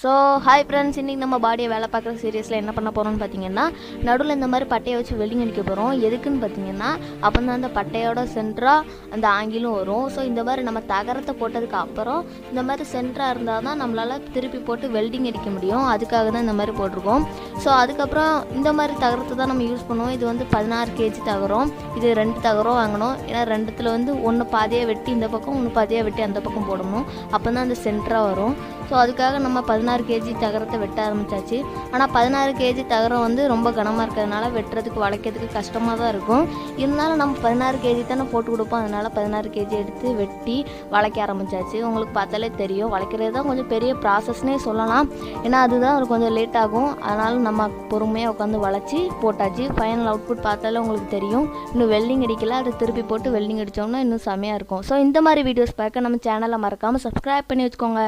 So hi friends, இன்றைக்கி நம்ம பாடியை வேலை பார்க்குற சீரியஸில் என்ன பண்ண போகிறோம்னு பார்த்தீங்கன்னா, நடுவில் இந்த மாதிரி பட்டையை வச்சு வெல்டிங் அடிக்க போகிறோம். எதுக்குன்னு பார்த்தீங்கன்னா, அப்போ தான் அந்த பட்டையோட சென்டராக அந்த ஆங்கிலும் வரும். ஸோ இந்த மாதிரி நம்ம தகரத்தை போட்டதுக்கு அப்புறம் இந்த மாதிரி சென்டராக இருந்தால் தான் நம்மளால் திருப்பி போட்டு வெல்டிங் அடிக்க முடியும். அதுக்காக தான் இந்த மாதிரி போட்டிருக்கோம். ஸோ அதுக்கப்புறம் இந்த மாதிரி தகரத்தை தான் நம்ம யூஸ் பண்ணுவோம். இது வந்து 16 kg தகரம். இது 2 தகரம் வாங்கணும். ஏன்னா 2த்தில் வந்து ஒன்று பாதியாக வெட்டி இந்த பக்கம், ஒன்று பாதியாக வெட்டி அந்த பக்கம் போடணும். அப்போ தான் அந்த சென்டராக வரும். ஸோ அதுக்காக நம்ம 16 kg தகரத்தை வெட்ட ஆரம்பித்தாச்சு. ஆனால் 16 kg தகரம் வந்து ரொம்ப கனமாக இருக்கிறதுனால வெட்டுறதுக்கு வளைக்கிறதுக்கு கஷ்டமாக தான் இருக்கும். இருந்தாலும் நம்ம 16 kg தானே போட்டு கொடுப்போம். அதனால் 16 kg எடுத்து வெட்டி வளைக்க ஆரம்பித்தாச்சு. உங்களுக்கு பார்த்தாலே தெரியும், வளைக்கிறது தான் கொஞ்சம் பெரிய ப்ராசஸ்னே சொல்லலாம். ஏன்னா அதுதான் கொஞ்சம் லேட் ஆகும். அதனால் நம்ம பொறுமையாக உட்காந்து வளைச்சி போட்டாச்சு. ஃபைனல் அவுட்புட் பார்த்தாலே உங்களுக்கு தெரியும். இன்னும் வெல்டிங் அடிக்கல, அதை திருப்பி போட்டு வெல்டிங் அடித்தோம்னா இன்னும் செமையாக இருக்கும். ஸோ இந்த மாதிரி வீடியோஸ் பார்க்க நம்ம சேனலை மறக்காமல் சப்ஸ்கிரைப் பண்ணி வச்சுக்கோங்க.